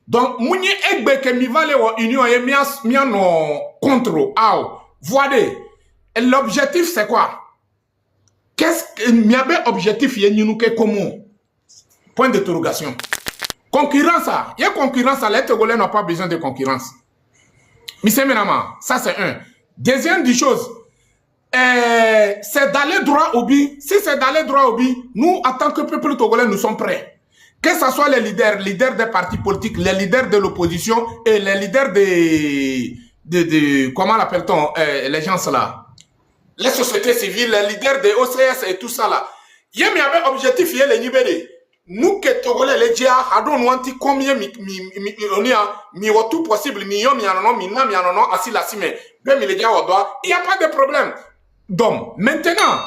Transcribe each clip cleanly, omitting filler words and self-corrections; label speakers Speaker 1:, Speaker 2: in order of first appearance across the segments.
Speaker 1: Donc, mouni egbe ke mi vale wa union et mia no contre ao. Voyez, l'objectif c'est quoi? Qu'est-ce que mi abe objectif yé nous ke comment? Point d'interrogation. Concurrence, il y a concurrence, les Togolais n'ont pas besoin de concurrence. Monsieur Menama, ça c'est un. Deuxième des choses, c'est d'aller droit au but. Si c'est d'aller droit au but, nous, en tant que peuple togolais, nous sommes prêts. Que ce soit les leaders des partis politiques, les leaders de l'opposition et les leaders comment l'appelle-t-on, les gens là, les sociétés civiles, les leaders des OCS et tout ça là. Il y a un objectif, il y a les libérés. Nous que Togolais les dia hadon wanti combien mi tout possible mi anono assis la cime ben mi les dia odoa il y a pas de problème. Donc maintenant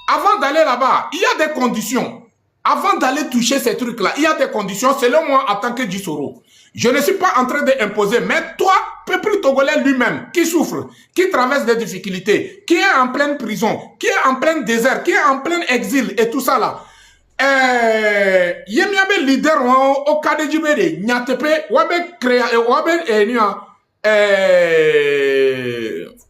Speaker 1: avant d'aller là-bas il y a des conditions avant d'aller toucher ces trucs là il y a des conditions selon moi en tant que Djisoro. Je ne suis pas en train d'imposer, mais toi, peuple togolais lui-même, qui souffre, qui traverse des difficultés, qui est en pleine prison, qui est en plein désert, qui est en plein exil et tout ça là. Yemiabe leader au cas de Djibere, Nyatepe, Wabe créa, Wabe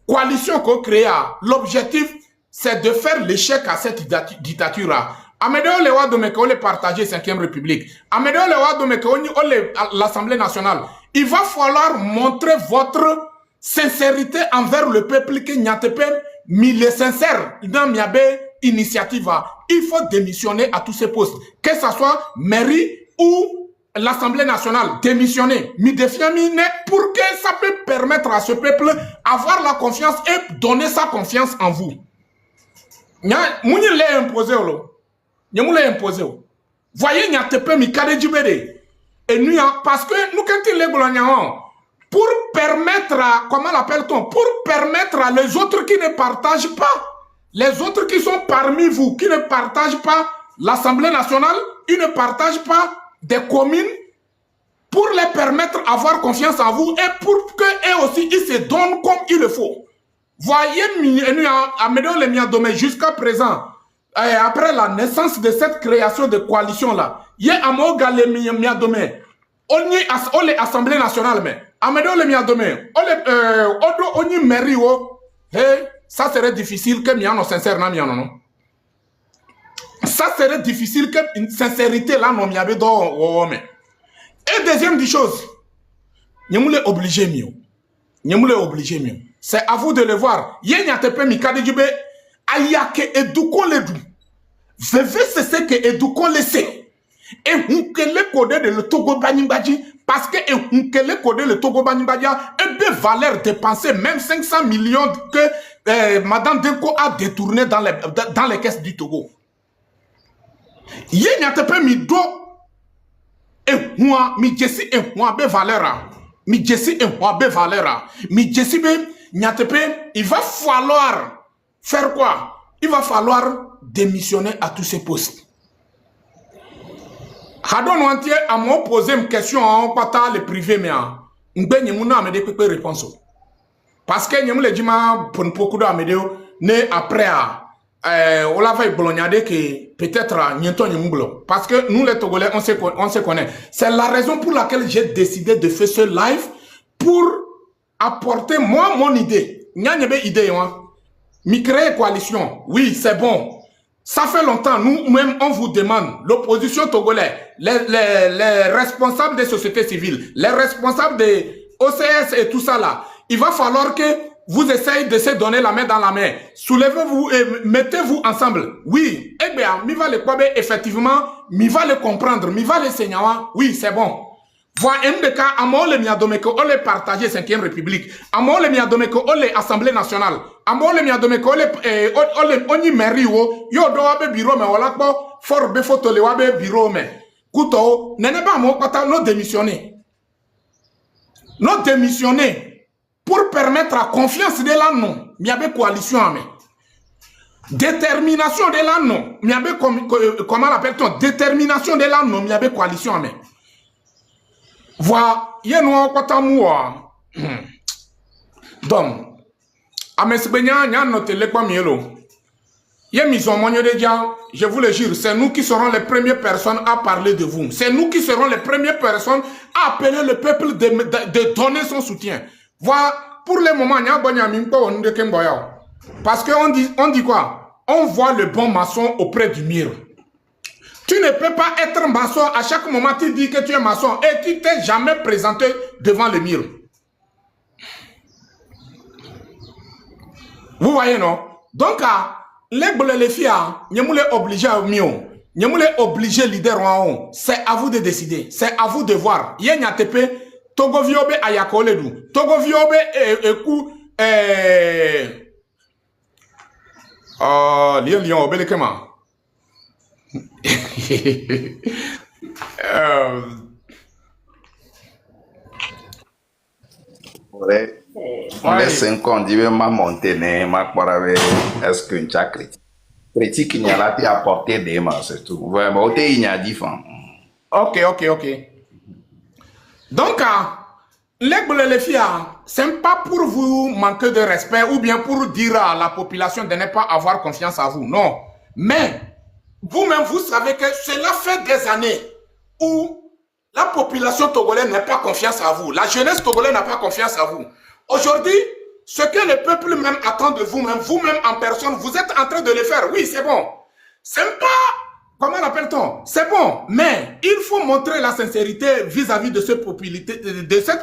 Speaker 1: coalition qu'on créa. L'objectif, c'est de faire l'échec à cette dictature-là. Amédéo Lewa Domeke, on les partager 5e République. Amédéo Lewa Domeke, on l'Assemblée nationale. Il va falloir montrer votre sincérité envers le peuple que Nyatepe, mais les sincères, dans Miabe initiative, il faut démissionner à tous ces postes. Que ce soit mairie ou l'Assemblée nationale, démissionner. Pour que ça peut permettre à ce peuple avoir la confiance et donner sa confiance en vous. Mouni l'a imposé. Voyez, il n'y a pas de cas de Djibere. Et nous, parce que nous, quand il est pour permettre à, comment l'appelle-t-on, pour permettre à les autres qui ne partagent pas, les autres qui sont parmi vous, qui ne partagent pas l'Assemblée nationale, ils ne partagent pas des communes, pour les permettre d'avoir confiance en vous et pour qu'eux aussi, ils se donnent comme il le faut. Voyez, Amédéo Lemiadome, jusqu'à présent, après la naissance de cette création de coalition-là, il y a Amoga Lemiadome, on est Assemblée nationale, mais Amédéo Lemiadome, on est mairie, ça serait difficile que Miano sincère non. Ça serait difficile que une sincérité là non miabe do mais. Et deuxième des choses, nous les obligé mieux. C'est à vous de le voir. Yenyatepe mikade jube ayake edukon le du. Veve c'est ce que edukon le sait. Et hunkele code de le Togo Banimbaji parce que hunkele code le Togo Banimbaji a une valeur dépensée même 500 millions que Madame Denko a détourné dans les caisses du Togo. Yenyatepe mi do et moi mi jesi et moi be valeur. Mi jesi et moi be valeur. Mi jesi be nyatepe, il va falloir faire quoi? Il va falloir démissionner à tous ces postes. Hadon entier à moi poser une question en pata le privé mais n'be nyemuna me de pepe réponse. Parce que nyemule dima pour beaucoup d'Amédéo né après on l'a fait bolognade que peut-être nyenton nyemuglo parce que nous les Togolais on se connaît. C'est la raison pour laquelle j'ai décidé de faire ce live pour apporter moi mon idée. Nyanyebe idée moi. Mi créer coalition. Oui, c'est bon. Ça fait longtemps, nous-mêmes, on vous demande, l'opposition togolaise, les responsables des sociétés civiles, les responsables des OCS et tout ça là, il va falloir que vous essayez de se donner la main dans la main. Soulevez-vous et mettez-vous ensemble. Oui, eh bien, mi va le quoi, effectivement, mi va le comprendre, mi va le signaler. Oui, c'est bon. Voilà un des cas, à moi, le miadomeko, on les partager 5e République. À moi, le miadomeko, on les Assemblée nationale. À moi, le miadomeko, on y mairie, yo doabe bureau, mais voilà quoi, fort befoto le wabe bureau, mais. Couteau, n'est pas moi, quand nous démissionner. Nous démissionner pour permettre à confiance de la non. Il y avait coalition, mais. Détermination de la non. Il y avait, comment l'appelle-t-on? Détermination de la non, il y avait coalition, mais. Voilà, il y a nous quoi moi. Donc, à mes baignants, il y a noté les quoi mielo. Je vous le jure, c'est nous qui serons les premières personnes à parler de vous. C'est nous qui serons les premières personnes à appeler le peuple de donner son soutien. Voilà, pour le moment, parce qu'on dit quoi? On voit le bon maçon auprès du mur. Tu ne peux pas être maçon. À chaque moment, tu dis que tu es maçon et tu t'es jamais présenté devant le mur. Vous voyez, non? Donc, les filles, nous sommes obligés à mieux. Nous sommes obligés leader en haut. C'est à vous de décider. C'est à vous de voir. Il y a Togo Viobe Ayakoledu. Togo Viobe Eku. Lion Obelekema.
Speaker 2: Les 5 ans, je vais monter, est-ce qu'une critique, il y a là, tu as apporté des mains, c'est tout. Vraiment, il y a différent.
Speaker 1: Ok. Donc, les filles, ce n'est pas pour vous manquer de respect ou bien pour dire à la population de ne pas avoir confiance en vous. Non. Mais, vous-même, vous savez que cela fait des années où la population togolaise n'a pas confiance en vous. La jeunesse togolaise n'a pas confiance en vous. Aujourd'hui, ce que le peuple même attend de vous-même en personne, vous êtes en train de le faire. Oui, c'est bon. C'est pas, comment l'appelle-t-on? C'est bon, mais il faut montrer la sincérité vis-à-vis de cette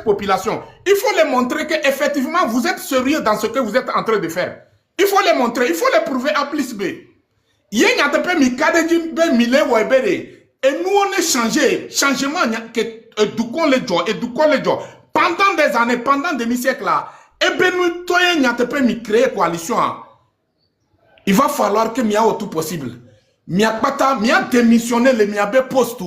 Speaker 1: population. Il faut les montrer qu'effectivement, vous êtes sérieux dans ce que vous êtes en train de faire. Il faut les montrer, il faut les prouver A plus B. Et nous, on est changé. Changement, éduquons les gens. Pendant des années, pendant des siècles là, nous créer coalition. Il va falloir que Mia tout possible. Mia démissionné le Miabe poste,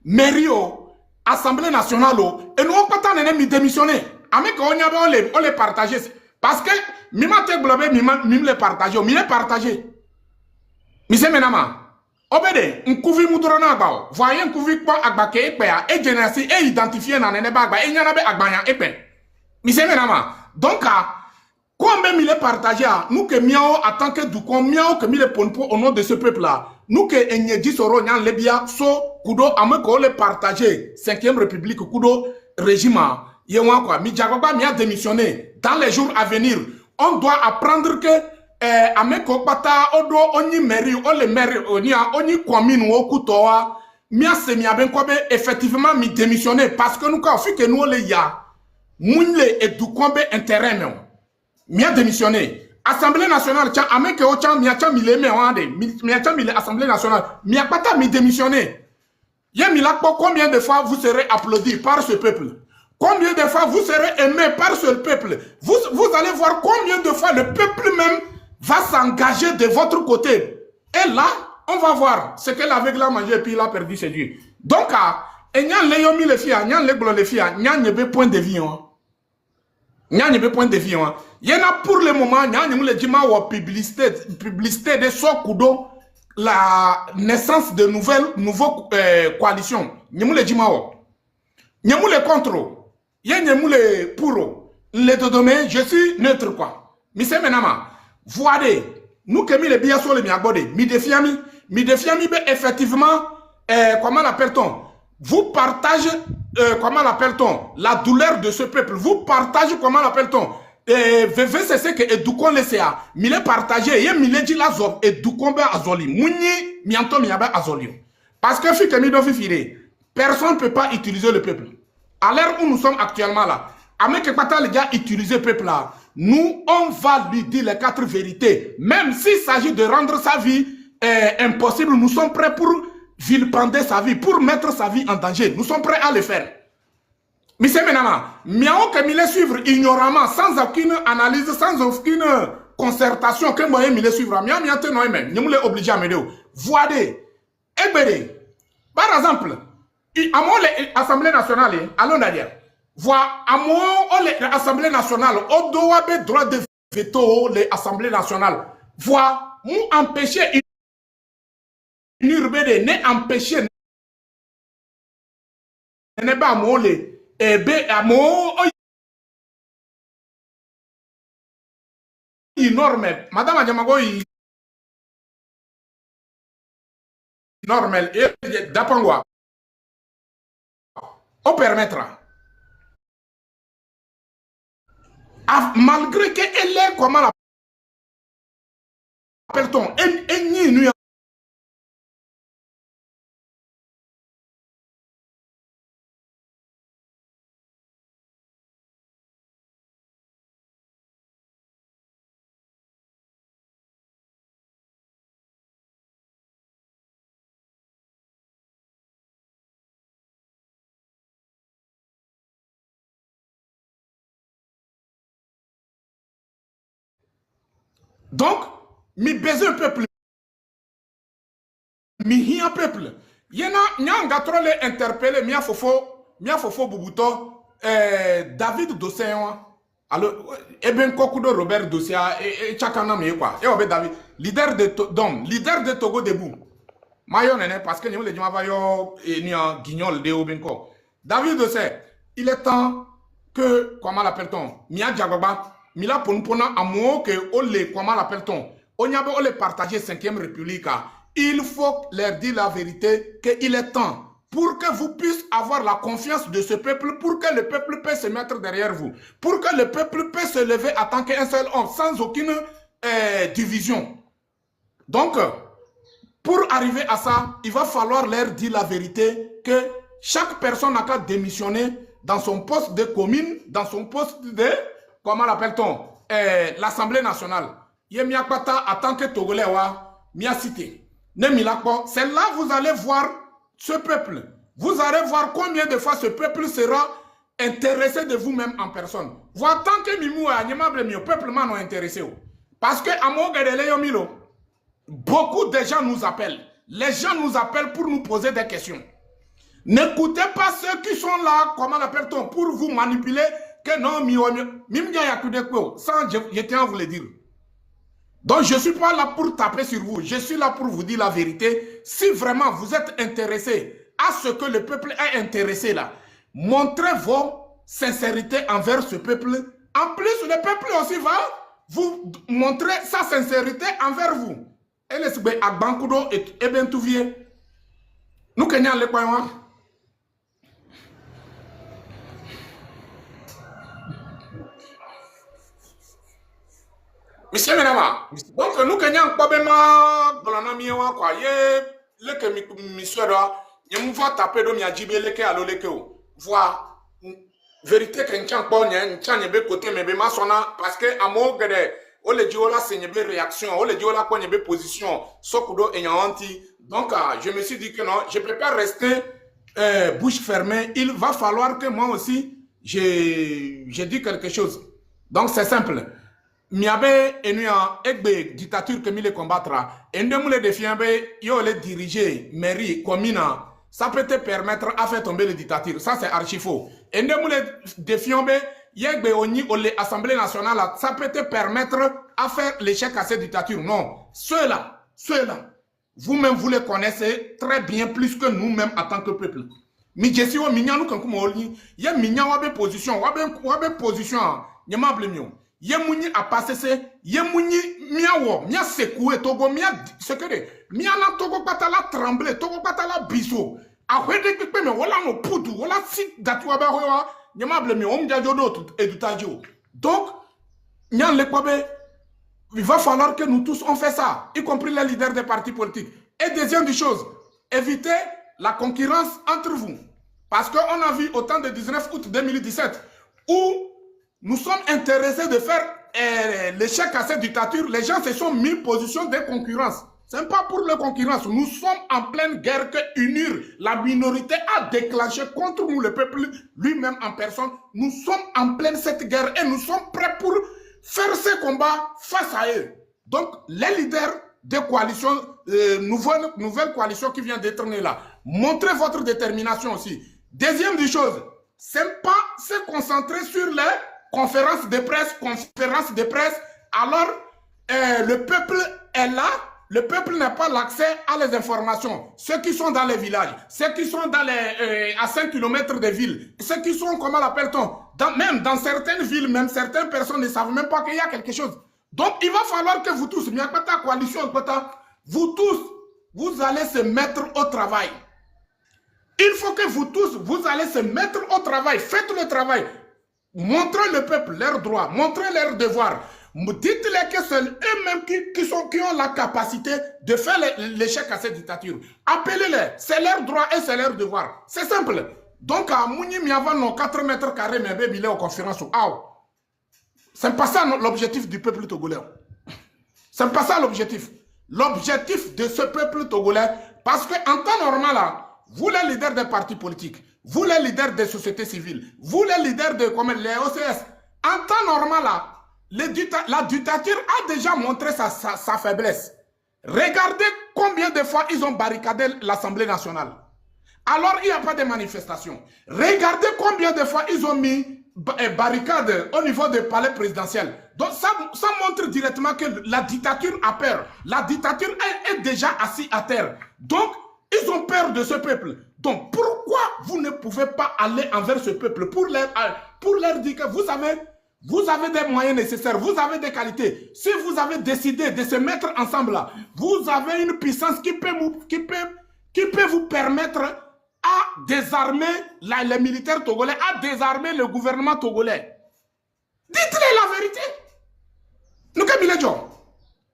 Speaker 1: Mério, Assemblée nationale, et nous on pas démissionné. Avec on les partager. Parce que Mima te globé, Mima les partager, Mima les partager. Mise menama. Obede, nkuvi mudrona ba. Voyez nkuvi kwa agbake ekpe ya e genesi e identifier na nene ba agba e nyana be agbanya ekpe. Mise menama. Donc quand même il est partagé, nous que miao en tant que Doukon, miao que mille ponpo au nom de ce peuple là, nous que Enyedi Soro Nyan Lebia so kudo ameko le partagé 5e République kudo régime yewan quoi. Midjagba mia démissionné dans les jours à venir. On doit apprendre que ameko bata odo oni mairie o le maire oni commune o kutoa mia semia ben kobe effectivement mi démissionné parce que nous ka fi que nous le ya munle et Doukombe intérêt non. Mia démissionné. Assemblée nationale, tiens, ameke o tiens, mia tiens, mille me wande, mia tiens, mille Assemblée nationale, mia pata mi démissionné. Y'a milakpo, combien de fois vous serez applaudi par ce peuple? Combien de fois vous serez aimé par ce peuple? Vous allez voir combien de fois le peuple même va s'engager de votre côté. Et là, on va voir ce que l'aveugle a mangé et puis il a perdu ses yeux. Donc, et nyan le yomi les filles, nyan le glo les filles, nyan nyebe point de vie. Il y a point de vue. Il y en a pour le moment, il y a une publicité de Sokudo, la naissance de nouveaux coalitions. Il y a le contre. Il y a le pour. Les deux domaines, je suis neutre quoi. Mais c'est maintenant. Voyez, nous qui les biens sur les miagode, mi défiami, effectivement, comment l'appelle-t-on? Vous partagez, comment l'appelle-t-on, la douleur de ce peuple. Vous partagez, comment l'appelle-t-on, VVCC que Edukon Lesea, mille partagé, et mille dit la zob, Edukon be azoli, mouni, mianto miabe azoli. Parce que fi kemi do fi personne ne peut pas utiliser le peuple. À l'heure où nous sommes actuellement là, avec les gars utiliser le peuple là, nous, on va lui dire les 4 vérités. Même s'il s'agit de rendre sa vie impossible, nous sommes prêts pour vilipender sa vie, pour mettre sa vie en danger. Nous sommes prêts à le faire. Mais c'est maintenant, miao que mille suivre ignoramment, sans aucune analyse, sans aucune concertation, que moi mille suivre, miao miante non même, nous les obligés à me dire, voyez, ebede, par exemple, à mon l'Assemblée nationale, allons derrière, voilà, à mon l'Assemblée nationale, au doit be droit de veto l'Assemblée nationale, voilà, nous empêcher Nurbede ne empêcher ne pas mole ebe amo énorme madame Adjamago normal et d'apangwa. On permettra. Malgré qu'elle est, comment l'appelle-t-on, donc, mi besoin peuple, mi hien peuple. Yena, nyanga trole interpellé, mia fofo bubuto, David Dosséan. Alors, eben kokudo Robert Dossia et chakana mi quoi. Et obe David, leader de Togo debout. Mayo nene, parce que nous les gens vaillent et ni en guignol de Obenko. David Dossé, il est temps que, comment l'appelle-t-on, Mia Diagoba, Mila Ponpona amour que Olé, comment l'appelle-t-on, on y a beau les partager 5e République. Il faut leur dire la vérité qu'il est temps pour que vous puissiez avoir la confiance de ce peuple, pour que le peuple puisse se mettre derrière vous, pour que le peuple puisse se lever en tant qu'un seul homme, sans aucune division. Donc, pour arriver à ça, il va falloir leur dire la vérité que chaque personne n'a qu'à démissionner dans son poste de commune, dans son poste de, comment l'appelle-t-on, l'Assemblée nationale. Yemiakbata, en tant que Togolais, Mia cité. C'est là que vous allez voir ce peuple. Vous allez voir combien de fois ce peuple sera intéressé de vous-même en personne. Vous, en tant que Mimou, le peuple m'a intéressé. Parce que à mon Milo, beaucoup de gens nous appellent. Les gens nous appellent pour nous poser des questions. N'écoutez pas ceux qui sont là, comment l'appelle-t-on, pour vous manipuler, que non, ça, je tiens à vous le dire. Donc, je ne suis pas là pour taper sur vous. Je suis là pour vous dire la vérité. Si vraiment vous êtes intéressé à ce que le peuple est intéressé là, montrez vos sincérités envers ce peuple. En plus, le peuple aussi va vous montrer sa sincérité envers vous. Et les sube à Bankudo et bien tout vieux. Nous Kenyans les croyons. Monsieur Menama, donc nous Kenyans pas bien ma quoi. Le que monsieur là, je me vois taper dans ma jibé le que à l'oleke o. Vois vérité que n'tient pas n'tient be côté mais be masona parce que amour gade. On le dit là c'est une réaction, on le dit là quoi une position, sokudo et anti. Donc je me suis dit que non, je ne peux pas rester bouche fermée. Il va falloir que moi aussi je dis quelque chose. Donc c'est simple. Miabe enu en egbe dictature que mi le combattra. Et nous le défions yo le diriger mairie commune. Ça peut te permettre à faire tomber la dictature. Ça c'est archi faux. Et nous le défions Yegbe Oni ou l'Assemblée nationale, ça peut te permettre à faire l'échec à cette dictature. Non. Ceux-là, vous-même vous les connaissez très bien plus que nous-mêmes en tant que peuple. Mais je suis au mignon, nous, quand il y a mignon, wabe position, nyamable mignon. Yé mouni a passé, yé mouni miawo, mia secoué, togo mia secret, mia na togo patala tremblé, togo patala biso. A wede pipe me wala no poudou, wala si datu abahoa. Donc, il va falloir que nous tous on fait ça, y compris les leaders des partis politiques. Et deuxième des choses, évitez la concurrence entre vous. Parce qu'on a vu au temps de 19 août 2017, où nous sommes intéressés de faire l'échec à cette dictature, les gens se sont mis en position de concurrence. Ce n'est pas pour la concurrence. Nous sommes en pleine guerre que unir la minorité a déclenché contre nous, le peuple lui-même en personne. Nous sommes en pleine cette guerre et nous sommes prêts pour faire ce combat face à eux. Donc, les leaders de coalition, nouvelle coalition qui vient d'être née là, montrez votre détermination aussi. Deuxième des choses, c'est pas se concentrer sur les conférences de presse, alors le peuple est là. Le peuple n'a pas l'accès à les informations. Ceux qui sont dans les villages, ceux qui sont dans à 5 km des villes, ceux qui sont, comment l'appelle-t-on, même dans certaines villes, même certaines personnes ne savent même pas qu'il y a quelque chose. Donc, il va falloir que vous tous, coalition, vous tous, vous allez se mettre au travail. Il faut que vous tous, vous allez se mettre au travail. Faites le travail. Montrez le peuple leurs droits, montrez leurs devoirs. Dites-les que c'est eux-mêmes qui ont la capacité de faire l'échec à cette dictature. Appelez-les, c'est leur droit et c'est leur devoir. C'est simple. Donc, à Mouni Miavan, 4 mètres carrés, mais il est aux conférences. C'est pas ça l'objectif du peuple togolais. C'est pas ça l'objectif. L'objectif de ce peuple togolais, parce qu'en temps normal, là, vous les leaders des partis politiques, vous les leaders des sociétés civiles, vous les leaders de comme les OCS, en temps normal, là, la dictature a déjà montré sa faiblesse. Regardez combien de fois ils ont barricadé l'Assemblée nationale. Alors, il n'y a pas de manifestation. Regardez combien de fois ils ont mis barricades au niveau du palais présidentiel. Donc, ça montre directement que la dictature a peur. La dictature est déjà assise à terre. Donc, ils ont peur de ce peuple. Donc, pourquoi vous ne pouvez pas aller envers ce peuple pour leur dire que vous avez des moyens nécessaires, vous avez des qualités. Si vous avez décidé de se mettre ensemble là, vous avez une puissance qui peut vous permettre à désarmer les militaires togolais, à désarmer le gouvernement togolais. Dites-les la vérité. Nous sommes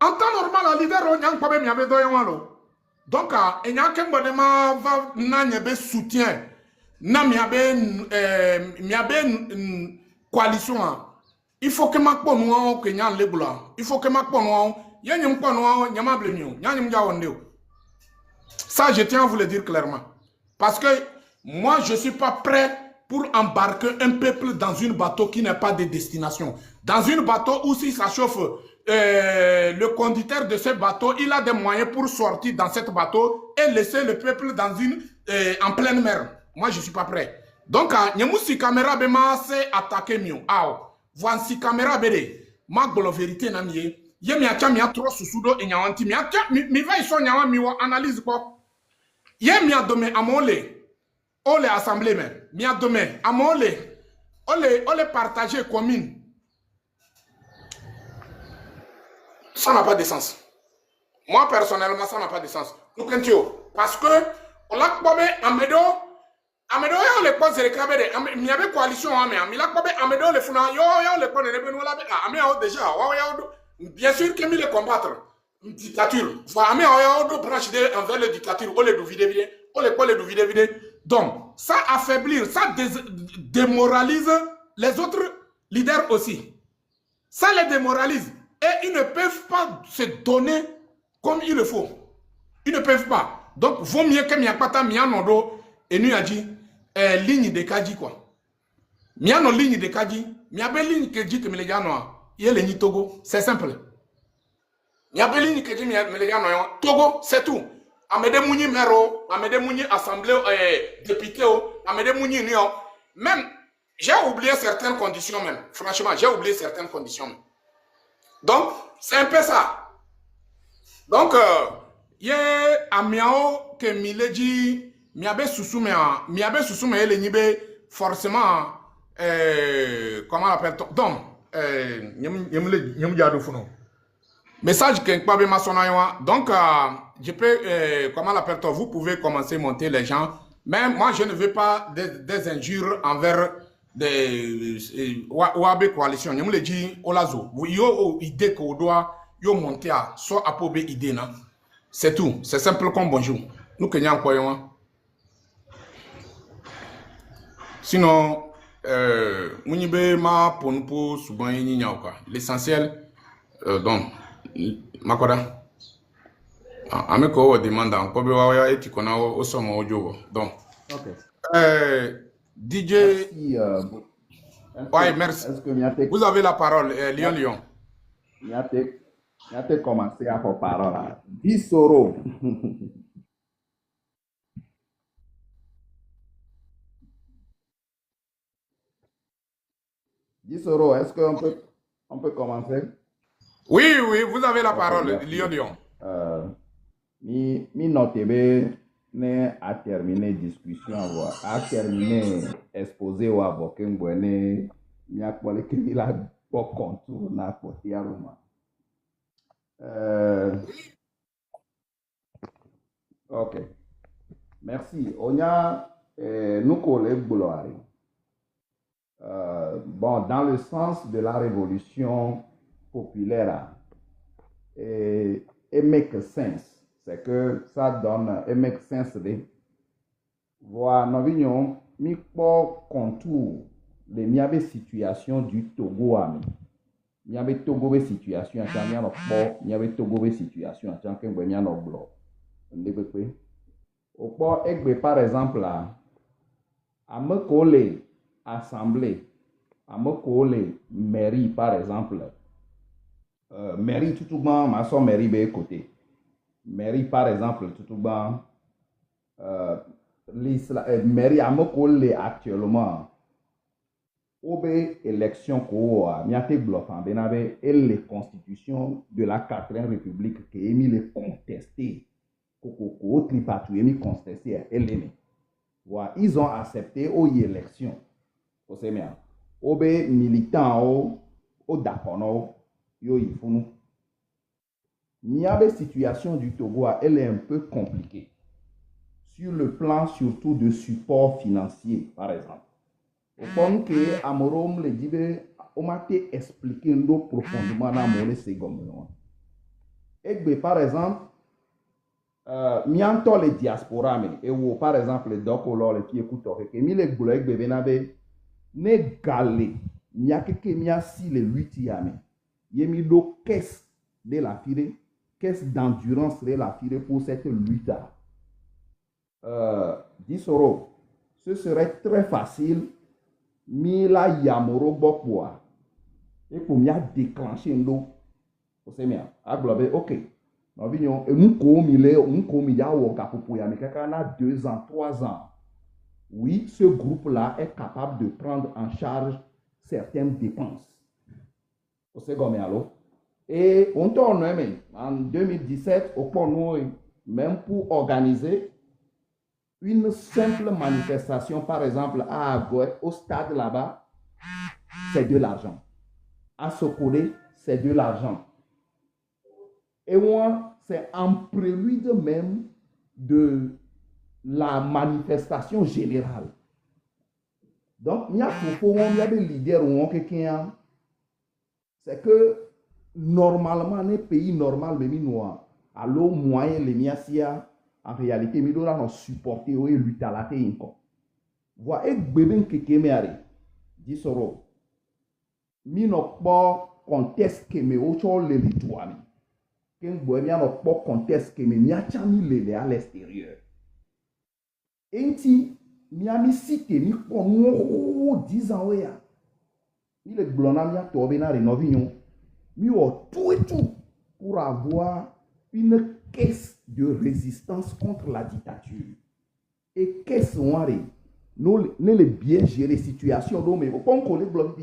Speaker 1: en temps normal, le leader, on a un problème, il y avait deux ans. Donc, il y a un soutien. Il y a une coalition. Il faut que ma nous que nyan lebula. Il faut que ma nous yanyum nous nyama blemio. Yanyum jawondeo. Ça, je tiens à vous le dire clairement. Parce que moi, je ne suis pas prêt pour embarquer un peuple dans une bateau qui n'est pas de destination. Dans une bateau où si ça chauffe, le conducteur de ce bateau, il a des moyens pour sortir dans ce bateau et laisser le peuple en pleine mer. Moi, je ne suis pas prêt. Donc, il y a si caméra s'est attaqué mieux. Voici caméra bede. Ma vérité na miye. Ye mi acha mi atro susudo e nyawanti mi acha mi va iso nyawa mi wo analyse ko. Ye mi adome amole. Ole assemblée mais mi adome amole. Ole partager commune. Ça n'a pas de sens. Moi personnellement ça n'a pas de sens. Parce que on l'a probé amedo yo le pose recabé mi avait coalition ame mi la probé amedo le funa yo le pone rebe no la be ame a déjà bien sûr que mi le combattre dictature faut ame a do branche de envers la dictature o le do vide donc ça affaiblir ça démoralise les autres leaders aussi, ça les démoralise et ils ne peuvent pas se donner comme il le faut, ils ne peuvent pas. Donc vaut mieux que mi akpata mi anodo et nous a dit ligne de Kaji quoi. Miano ligne de Kaji, mi abe ligne que dit que me les il est Togo, c'est simple. Mi abe ligne que dit me les Togo, c'est tout. Amede Mouni Mero, Amede Mouni Assemblée député, Amede Mouni Nio. Même, j'ai oublié certaines conditions même. Franchement, j'ai oublié certaines conditions même. Donc, c'est un peu ça. Donc, il y a Amiao que Mileji miabe susume ele nibe forcément comment on appelle donc message que pas donc je peux comment on appelle vous pouvez commencer à monter les gens, mais moi je ne veux pas des injures envers des Wabe coalition. Je me le dis olazo yo idée que doit yo monter à soit apobe idée na, c'est tout, c'est simple comme bonjour nous que n'y quoi. Sinon, l'essentiel, donc, Makoda, Ameko demande encore, et tu connais au sommet audio. Donc, DJ, ouais, merci. Vous avez la parole, Lyon.
Speaker 2: Il a commencé à faire parole. Disoro. Disoro, est-ce qu'on peut commencer?
Speaker 1: Oui, vous avez la parole, Lyon.
Speaker 2: Mi notebe ne a terminé discussion a terminé exposé au avocat ngwene mi akpole ke mi la bo contour na poti aroma Ok, merci. On a nous collègues Boulouari. Bon, dans le sens de la révolution populaire, it make sense. C'est que ça donne, it make sense de voir, nous venons, mi po contour de miabe situation du Togo ami. Miabe Togo be situation, achang miano po, miabe Togo be situation, achang kengbe miano blo. Ndebekwe. Au po ekbe par exemple là, à me coller assemblée, à me coller mairie par exemple. Mairie tout ban, ma son mairie be côté. Mairie par exemple tout ban, mairie à me coller actuellement. Obe élection ko miate bluffant benabe et les constitutions de la 4e république qui est mis les contesté ko tripatu émis contesté elene. Voilà, ils ont accepté aux élections. Vous savez bien. Obe militant au d'accord yo yifunu. Miabe situation du Togo elle est un peu compliquée sur le plan surtout de support financier par exemple. Au point que Amorom le dit, on m'a expliqué profondément dans mon second. Et par exemple, mianto les diaspora mais et ou par exemple donc lor qui écoute que mi les gbolek bébé n'avait ne galé miakeke miasi les 8 yame yemi do caisse de la fire caisse d'endurance de la fire pour cette lutte. 10 euros. Ce serait très facile mila yamoro bokwa et pour mia déclencher ndo o se mia aglobe ok no vignon e mko mi ya wo kapopo ya mekaka na 2 ans 3 ans. Oui, ce groupe là est capable de prendre en charge certaines dépenses o se gomme allo et on tourne même en 2017 au point même pour organiser une simple manifestation, par exemple, à Agoy, au stade là-bas, c'est de l'argent. À Sokole, c'est de l'argent. Et moi, c'est en prélude même de la manifestation générale. Donc, il y a des leaders ou quelqu'un, c'est que normalement, les pays normaux, mais noirs, à l'eau moyen, les miasia, en réalité, nous devons supporter et lutter à la tête. Voilà, et bébé qui est 10 euros. Nous n'avons pas conteste que me autres les litoires. Quand nous n'avons pas conteste que me niachami les à l'extérieur. Et si nous avons cité, nous avons 10 ans. Il est blonde, nous avons rénové. Nous avons tout et tout pour avoir une caisse de résistance contre la dictature. Et qu'est-ce qu'on nous les bien gérer situation donc mais comme collègue bloc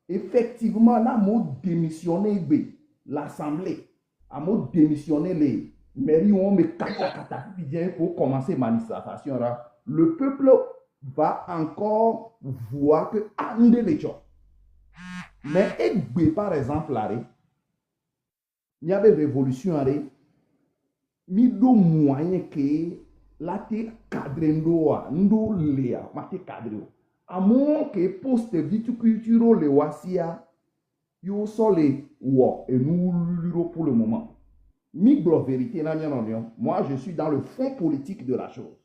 Speaker 2: effectivement là mot démissionner l'assemblée a mot démissionner les mairies on me kata bien pour commencer manifestation là le peuple va encore voir que ande les gens mais par exemple là il y avait révolution là mi do moyen que la te cadre ndo lea ma te cadre à moins que poste viticulture le wasia yo sole wo et nous pour le moment mi blo vérité na non moi je suis dans le fond politique de la chose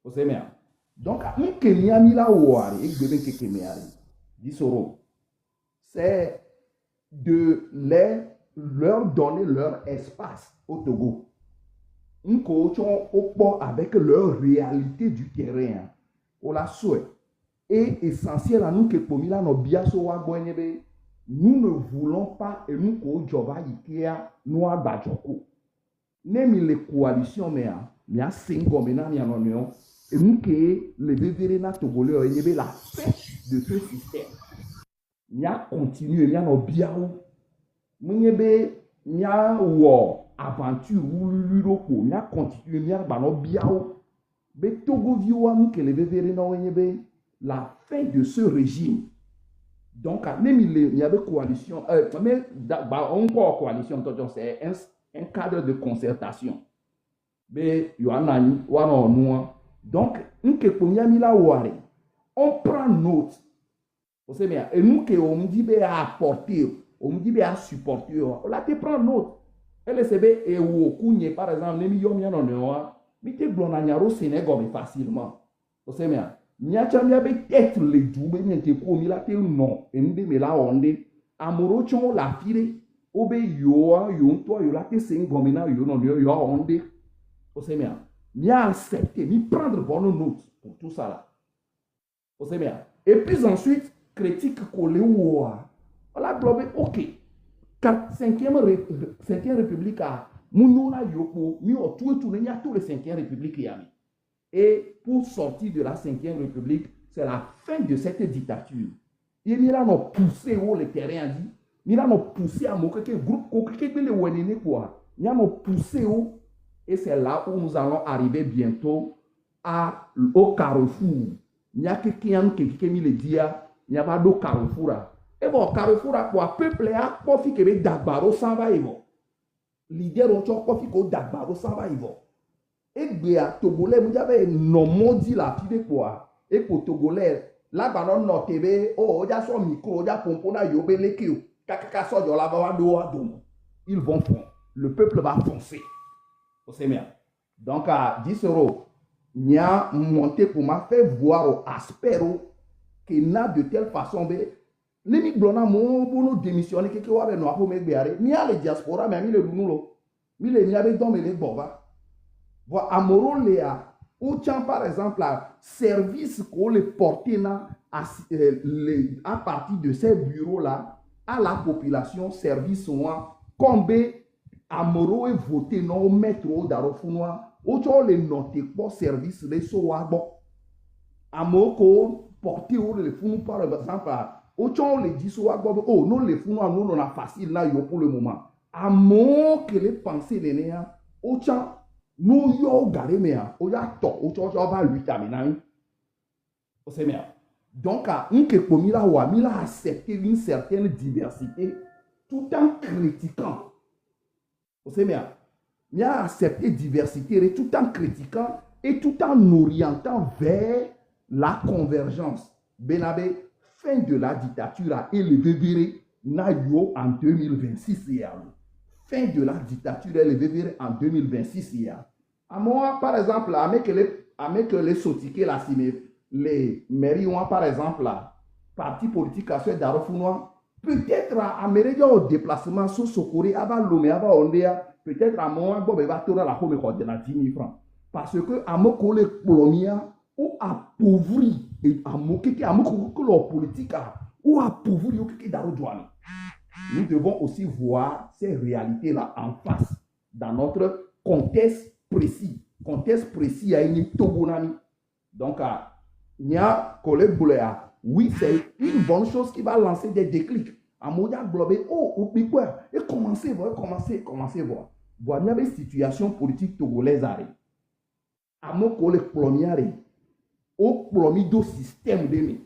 Speaker 2: vous savez bien donc un Kenya mi la wari et bébé que Kenya disoro c'est de leur donner leur espace au Togo. Un coach avec leur réalité du terrain. On la souhaite. Et essentiel à nous que Pomila no biaso wa gwenebe, nous ne voulons pas et nous ko joba ikea no abajoko. Même les coalitions mais a cinq mena mi anonio et nous que les vévéréna togolais yebe la fête de ce système. Nya continue nya no biao. Mnyebe nya wo aventure ou l'Europe, nya continue nya bano biao. Be Togo vioa nous que les vévéréna yebe la fin de ce régime. Donc, même il y avait coalition, mais encore coalition, c'est un cadre de concertation. be yoanani wana onua. Donc, nke ponyami la ware. On prend note. Vous savez, et nous que on dit be à apporter, on dit be à supporter, on la te prend note. Elle se be e wo kunye par exemple, ne mi yom ya no noa, mi te blona nyaro Sénégal facilement. Vous savez, nya chamia be tête le doube mi te ko mi la te non, et nous me la onde, amoro chon la fire, obe yo yo to yo la te sengomena yo no yo onde. Vous savez, mi accepter, mi prendre bonne note pour tout ça là. Vous savez, et puis ensuite critique collé ou voilà globé ok 5e république a munona yoko mi o tout n'y a tout le 5e république yami. Et pour sortir de la 5e république, c'est la fin de cette dictature. Et nous allons pousser où le terrain dit, nous allons pousser à mon groupe le wenene quoi. Nous allons pousser où et c'est là où nous allons arriver bientôt au carrefour. Il y a quelqu'un qui me le dit, il n'y a pas de carrefour. Et bon, carrefour, quoi, peuple a kofi que dagbaro s'en va, leader au kofi ko dagbaro s'en va, et bien, Togolais, vous avez non dit la fille quoi, et pour Togolais, là, banon no TV, oh, il y a son micro, il y a pompona yobe lekio, kakaka so de la bavado domo. Ils vont fondre. Le peuple va foncer. Vous savez bien. Donc, à 10 euros, il y a monté pour m'a fait voir au aspero qu'il n'a de telle façon, les migrants mon boulot démissionné quelque chose avec nous pour me béaré. Il y a les diaspora, mais il y a les lounou, il y a les dons, mais les bova. Voilà, amoro léa, ou tiens par exemple, service qu'on les porte à partir de ces bureaux-là, à la population, service moi, combien amoro est voté non métro d'Arofunois, ou tu les noté pour service les soago. Amoko porté ou les fous par exemple, ou tu les dit soago, oh non les fous nous on a facile là pour le moment. Amo que les pensées les néa, ou tiens nous yo garé mea, ou ya to, ou tu va lui terminer. Vous savez bien. Donc, un que comme il a accepté une certaine diversité tout en critiquant. Vous savez bien. Il a accepté diversité tout en critiquant et tout en orientant vers la convergence. Benabe, fin de la dictature et le bébé Nayo en 2026. Fin de la dictature et le bébé en 2026. À moi, par exemple, avec les sotiqués là, les mairies ont par exemple là, parti politique à faire d'Arofounois, peut-être à Mérédia au déplacement sous Sokori, à Lomé, à Ondéa, peut-être à moi, Bob va tourner la home coordonnée 10 000 francs. Parce que à mon collègue Polomia, ou appauvri, et à mon collègue politique, ou appauvri, ou qui d'Arodouane. Nous devons aussi voir ces réalités-là en face, dans notre contexte précis. Contexte précis à une Tobonami. Donc, il y a collègue Bouléa. Oui, c'est une bonne chose qui va lancer des déclics. À Modia Globé, oh, ou quoi, et commencez voir. Voir, il y a des situations politiques togolaises. À mon collègue Plomiare, au Plomido système de mi.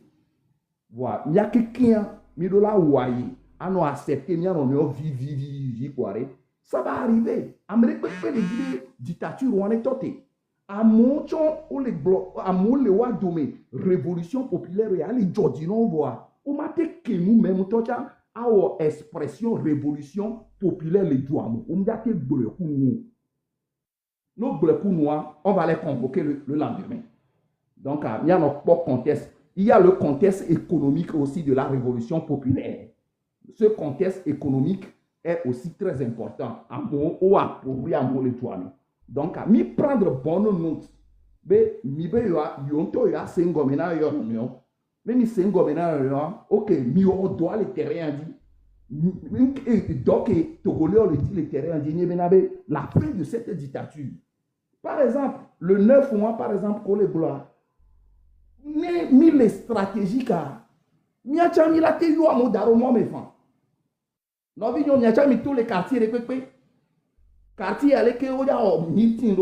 Speaker 2: Voilà, il y a quelqu'un, mais de la ouaille, à nous accepter, il y a un vivi, ça va arriver. Amérique fait des dictatures où on est toté. À mon le wa domé révolution populaire et à les jodino voix. Au matin que nous même tocha à expression révolution populaire les douanes. On a été bleu nos bleus noirs, on va les convoquer le lendemain. Donc il y a notre propre contexte. Il y a le contexte économique aussi de la révolution populaire. Ce contexte économique est aussi très important. Ou à les douanes. Donc, mi prendre bonne note. Mais mi be yonto ya sengomena yo no. Mais mi sengomena yo, OK, mi o doit le terrain dit. Donc Togolais le dit le terrain dit benabe la fin de cette dictature. Par exemple, le 9 mois par exemple pour les gloires. Mi les stratégiques mi a chami la te yo amodaro mo me fan. No vi mi a chami tous les quartiers répétés. Quartier avec meeting,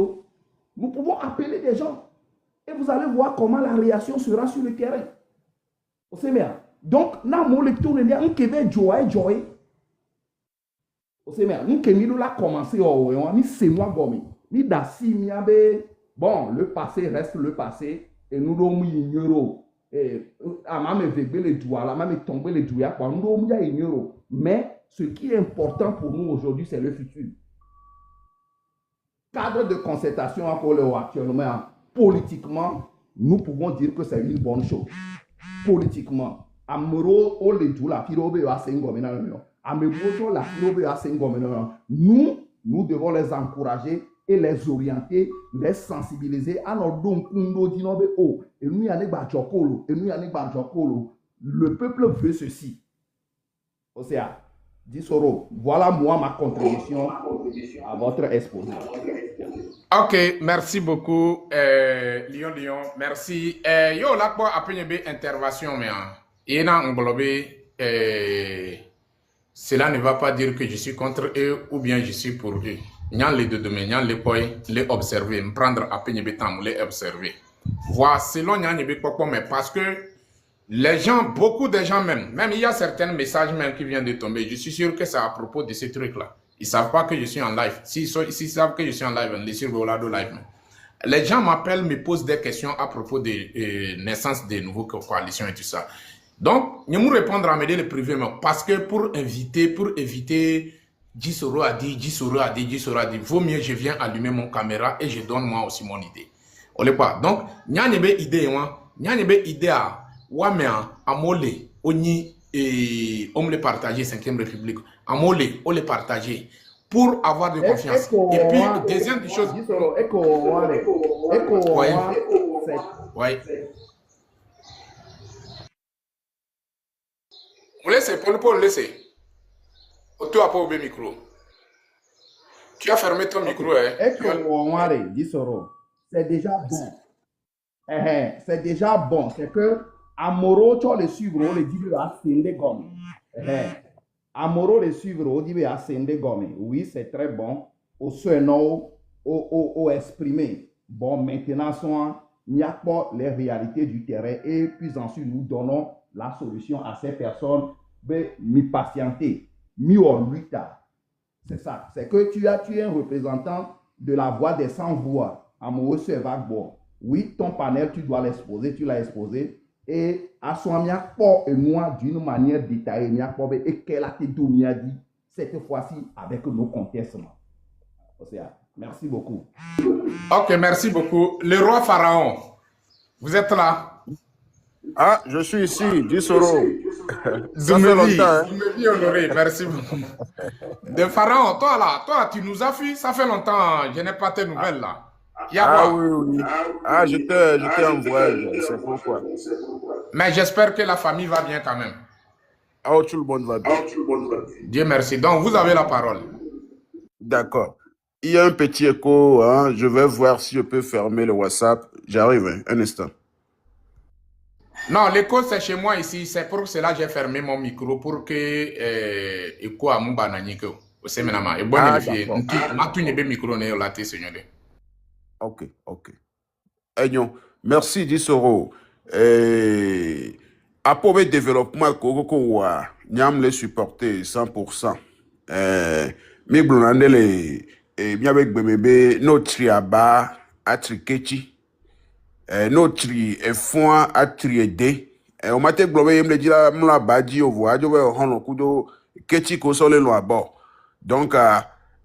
Speaker 2: nous pouvons appeler des gens et vous allez voir comment la réaction sera sur le terrain. Vous savez bien. Donc, nous avons le tour de l'année, nous avons joué. Vous savez bien. Nous avons commencé à c'est moi gomme. ni dasi miabe bon le passé reste le passé et nous l'on ignore et même vegbe le doigt là même tomber le doigt quoi nous l'on ignore mais ce qui est important pour nous aujourd'hui c'est le futur cadre de concertation pour le actuellement politiquement nous pouvons dire que c'est une bonne chose politiquement amoro o le doigt la firobe wa sengo menano amebo la firobe wa sengo menano nous devons les encourager et les orienter, les sensibiliser à nos dons et nous y a le peuple veut ceci. Osea, Disoro, voilà moi ma contribution à votre exposé.
Speaker 1: Ok, merci beaucoup, Lyon. Merci. Yo, là, pour appeler une intervention, mais il y a englobé. Cela ne va pas dire que je suis contre eux ou bien je suis pour eux. Il y a les deux domaines, il y a les points, les observer, me prendre à peine de temps, les observer. Voir selon il y a mais parce que les gens, beaucoup de gens même il y a certains messages même qui viennent de tomber. Je suis sûr que c'est à propos de ces trucs-là. Ils ne savent pas que je suis en live. S'ils savent que je suis en live, les sur Rolado Live. Les gens m'appellent, me posent des questions à propos de naissance des nouveaux coalitions et tout ça. Donc, je vais répondre à m'aider le privé, parce que pour éviter, Gisoro a dit, vaut mieux je viens allumer mon caméra et je donne moi aussi mon idée. On n'est pas. Donc, il y a une idée à Wamea, à Mole, Oni, et on me le partager, 5e République, à Mole, on le partager pour avoir de confiance. Et puis, deuxième des choses. Oui. Vous laissez, pour le laisser. Tu n'as pas ouvert le micro. Tu as fermé ton micro.
Speaker 2: C'est déjà bon. C'est déjà bon. C'est que Amoro, tu le suivre, on le dit à Sende Gomme. Amoro le suivre, on dit à Sende Gomme. Oui, c'est très bon. Au soin, au exprimer. Bon, maintenant, il n'y a pas les réalités du terrain et puis ensuite nous donnons la solution à ces personnes, mi patienter, mi orluita. C'est ça. C'est que tu es un représentant de la voix des sans-voix. Amoureux Sevagbo. Oui, ton panel, tu dois l'exposer, tu l'as exposé. Et à son miakpo et moi, d'une manière détaillée, miakpo et qu'elle a été dit cette fois-ci avec nos contestements. Merci beaucoup.
Speaker 1: Ok, merci beaucoup. Le roi Pharaon, vous êtes là?
Speaker 3: Ah, je suis ici, Disoro.
Speaker 1: Ça fait longtemps, hein? Vous me dis honoré, merci beaucoup. De Pharaon, toi, tu nous as fui, ça fait longtemps, je n'ai pas tes nouvelles là.
Speaker 3: Oui. Ah, j'étais en voyage, c'est pourquoi.
Speaker 1: Mais j'espère que la famille va bien quand même.
Speaker 3: Ah, tout le monde va bien.
Speaker 1: Dieu merci. Donc, vous avez la parole.
Speaker 3: D'accord. Il y a un petit écho, hein. Je vais voir si je peux fermer le WhatsApp. J'arrive, hein. Un instant.
Speaker 1: Non, l'écho c'est chez moi ici. C'est pour cela que j'ai fermé mon micro pour que écho à mon bananique. Et bon,
Speaker 3: Ok. Merci Disoro. Après le développement, nous avons les supporter 100%. Mais notre aba atrikechi. Notre fond atriede. On m'a dit globé me dit la mla badji au voyage on kudo kechi ko sole lo abo. Donc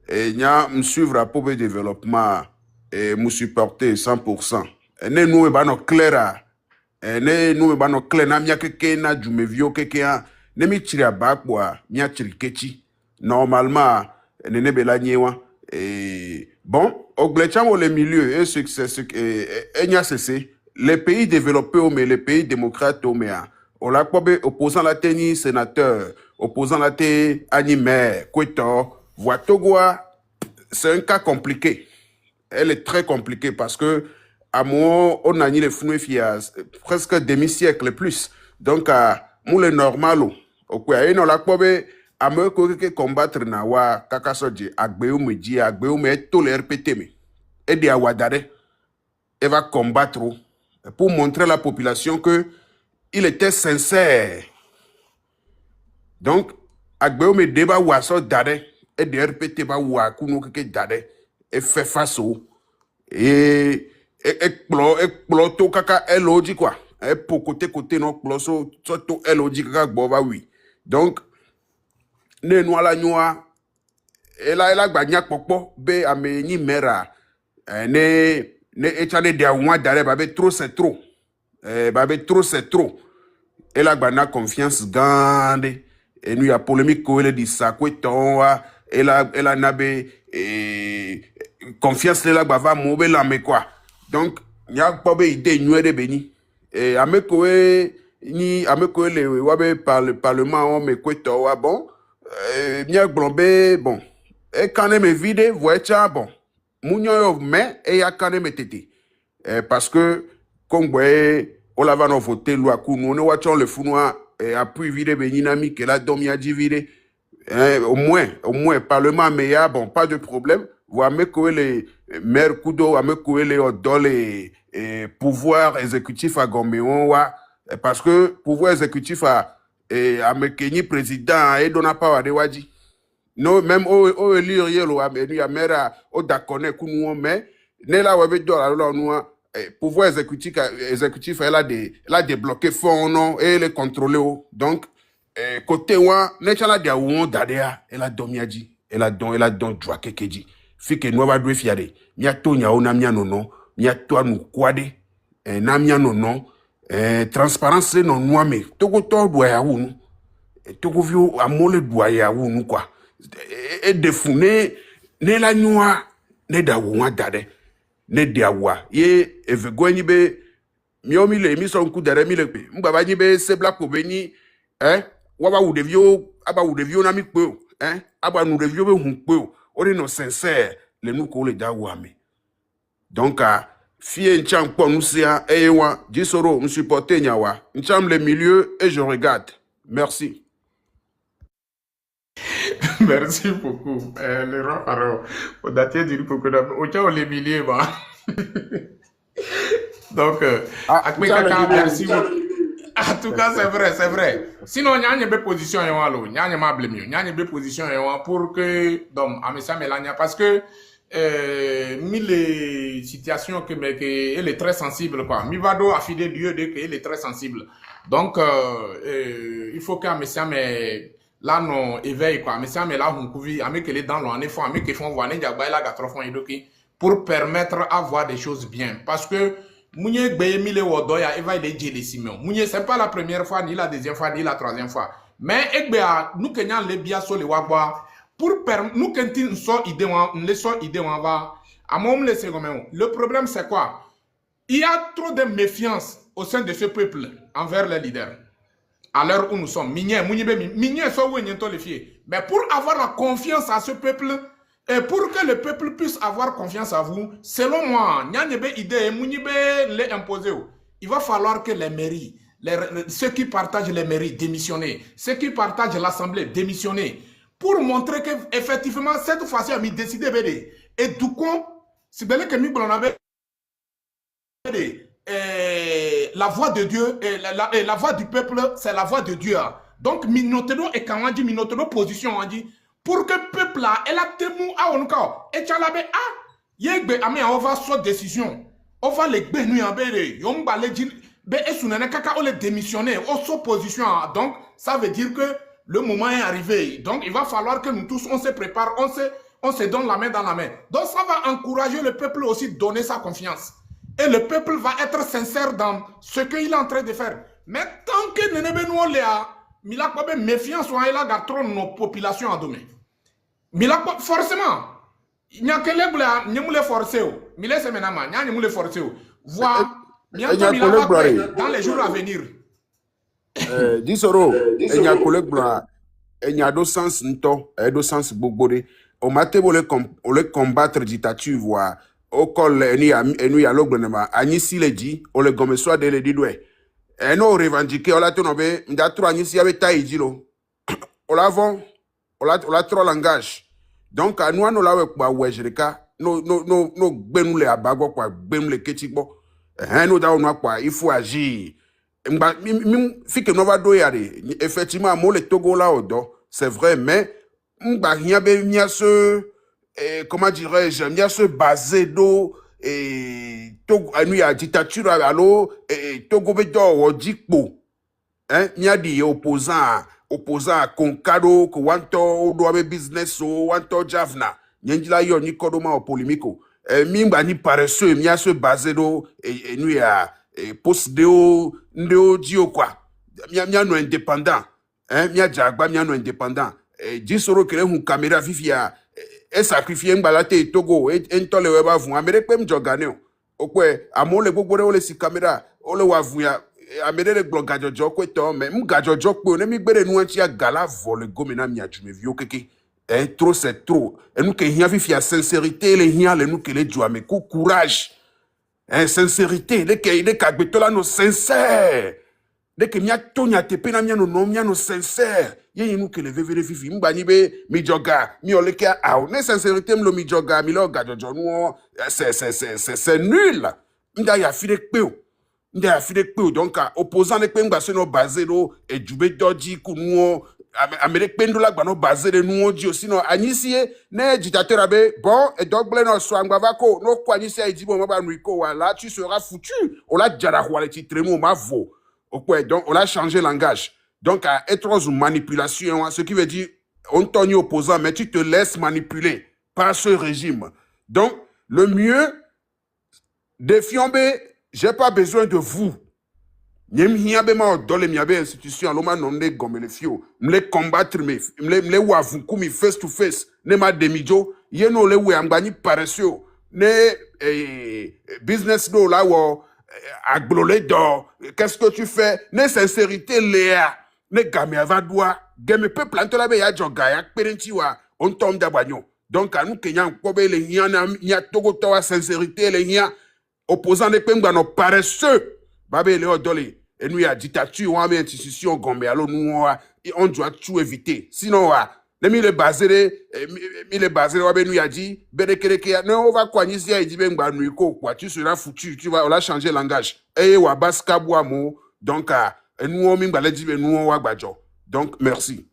Speaker 3: nya me suivre à pour le développement et me supporter 100%. Ne nous ba no clair ne nous ba no clair na mia keke na jumevio keke a ne mi tiri aba kwa mia tiri kechi. Normalement ne bela nyewa bon au glechamo le milieu et succès les pays développés mais les pays démocrates on l'a opposant la tennis sénateur opposant la té animé Kweto Togoa c'est un cas compliqué. Elle est très compliquée parce que à moi on a ni les fnouifias presque demi-siècle et plus donc nous les normalo ok on l'a ame ko ke combattre na wa kakasoje agbeume to le RPT me et de awadare elle va combattre pour montrer à la population que il était sincère. Donc agbeume deba waso dare et de RPT ba wa kuno ke dare et fait face au ekplɔ to kaka elo dzi quoi epo côté non kplɔ so to elo dzi kaka gbɔ va oui donc ne nua la nyoa ela gba nya kpɔkpɔ be ame nyi mera ne etsa ne de awua da ɖe babe trop c'est trop babe trop c'est trop ela gba na confiance gã ɖe enu ya polémique ko ele di sakwe wa ela na be confiance le la gba va mo be la me quoi donc nya kpɔ be ide nyuie ɖe be ni ame koe le wa be parlement wa me kwetɔ wa bon mia gblɔ be bon ekane me vi ɖe vɔ etsa bon munyo yo me eya kane me tete parce que kongbe o la va no voter loi kunu ne wa chon le funua appui vide be nyina mi ke la dom ya di vide au moins parlement mais ya bon pas de problème wa me ko le maire kudo wa me ko le odole pouvoir exécutif à Goméon wa parce que pouvoir exécutif a me kenyi président et dona pas wa de waji no même o élire yelo a me ya maire o dakone kunu mais ne la wa be do la no pouvoir exécutif elle a débloqué fonds non et les contrôler donc côté wa ne chala dia won dadea elle a domiaji elle a don droit kekeji fi que no va do fiade mia to nya ona mia nono mia to anu kwade na mia nono transparence no no me to go to do ya wonu to go vi amole do ya wonu quoi et defune ne la noa ne da won dade ne diawa ye evegwenyi be miomi le mi so nku dere mi le pe mgbaba nyi be se black obeni wa ba wu devio na mi pe aba nu devio be hun pe o de no sincère le nu ko le dawa mi donc fie ncham po nu sia ewa jisoro m supporter nyawa ncham le milieu et je regarde merci.
Speaker 1: Merci beaucoup. Le roi Pharaon, au daté du beaucoup au les milliers, bah. Donc, merci beaucoup. En tout cas, c'est vrai. Sinon, il y a une position, il y a une position pour que, donc, Amessa Melania, parce que, les situations que elle est très sensible, quoi. Mivado a filé Dieu de qu'elle est très sensible. Donc, il faut qu'Amessa là non éveil quoi mais ça mais là on couvi avec les dans l'on effort avec qui font voir ne diagba la 4 fois idoki pour permettre à voir des choses bien parce que mounye gbe mile wodoya eva il est les Simon mounye c'est pas la première fois ni la deuxième fois ni la troisième fois mais egbe a nous kenyan le bia so le wagba pour nous kentin so idée on les so idée on va à mon le second le problème c'est quoi il y a trop de méfiance au sein de ce peuple envers les leaders. À l'heure où nous sommes, mais pour avoir la confiance à ce peuple et pour que le peuple puisse avoir confiance à vous, selon moi, il va falloir que les mairies, ceux qui partagent les mairies démissionner, ceux qui partagent l'assemblée démissionner, pour montrer qu'effectivement, cette fois-ci, on a décidé et du coup, c'est bien que nous avait la voix de Dieu et la voix du peuple, c'est la voix de Dieu. Donc, Minotedo et quand on dit Minotedo position, on dit pour que le peuple a elle a témoin à on et tchalabe yegbe ame on va soit décision, on va les bénir en béré, on va les dire be esunene kaka on les démissionner, on soit position. Donc, ça veut dire que le moment est arrivé. Donc, il va falloir que nous tous on se prépare, on se donne la main dans la main. Donc, ça va encourager le peuple aussi à donner sa confiance. Et le peuple va être sincère dans ce qu'il est en train de faire. Mais tant que nous ne sommes pas méfiance, on a trop nos populations en domaine. Forcément, il n'y a que les gens qui sont forcés. Mais les gens qui sont forcés. Voir, dans les jours à venir.
Speaker 3: Disoro, il y a un collègue blanc. Il y a deux sens, deux sens, bobodé. Au matin, on les combattre dictature, voir. Au col eni ya logbenema anyisi le di o le gome so de le di doe eno revendiquer o la to no be nda tro anyisi ya be tai di lo o la von o la tro langage donc anu anu la we pa wejrika no gbenu le abagbo pa gbenu le ketigbo no da onu pa il faut agir mba fi que no va do ya de effectivement mo le Togo la odo c'est vrai mais mba hia be mia se comment dirais-je, il y a ce basé d'eau, et il y a dictature, alors, Togo Bedo, Odikpo, hein, il y a des opposants à Konkado, que wanto, doabe business, wanto javna, nyendila yo ni kodoma o polémico. Mimba ni paresseux, il y a ce basé d'eau, et nous y a, post d'eau, ndeo dio quoi. Il y a no indépendant, hein, il y a jagba, il y a no indépendant. Jisoro kele hun caméra vivia, e sacrifié mbalate Togo, e ntole weba vun, amere pe mjogane o. Okwe, amole gbogbo ole si caméra, ole wa vun ya, amere le glo gajojo kwe to, mais gajojo kwe, ne mi gbere nou anti ya gala vole gomena mi ajume vio keke. Trop c'est trop. Et nous que hia vivia sincérité, le hia le nous que le jouame, courage. Sincérité, le kagbetola no sincère. Dès que mia tonya tepe na mia no no mia no sincère. Ye nous que le vevere fifi mba ni be mi joga mi oleke a ne sincérité mlo mi joga mi lo gajojo no c'est nul. Nda ya fide peo. Nda ya fide peo donc opposant ne pe mba se no basé do e djube doji ku no Amérique pendula gba no basé de no di aussi no anisie ne dictateur abe bon et donc ble no so angbavako no kwa anisie e dibo mba nuiko wala tu seras foutu. On la jara wala ti tremo ma vo. Donc, on a changé langage. Donc, à être une manipulation, ce qui veut dire, on t'en opposant, mais tu te laisses manipuler par ce régime. Donc, le mieux, défiombe, j'ai pas besoin de vous. Nyem hiabe ma odole miabe institution, loma nomne gomele fio, mle combattre mle wavuku mi face to face, ne ma demijo, yeno le we ambani paresseux, ne business do la wo, agblolé d'or, qu'est-ce que tu fais? Ne sincérité léa, ne gamé avadoua, game peuple antolabe ya joga ya perentiwa, on tombe d'abagnon. Donc à nous kenyan kobe le hiya togo towa sincérité le hiya opposant ne pemba no paresseux, babe le odoli, et nous ya dictature ou ame institution gombe alors nous on doit tout éviter. Sinon mi le basere wabe nous ya dit berekereke non on va quoi ni si ya dit ben ba nous ko quoi tu seras foutu, tu vas on a changé langage et wa baska boamo donc nous on mi ba le dit nous on wa gbajo. Donc merci.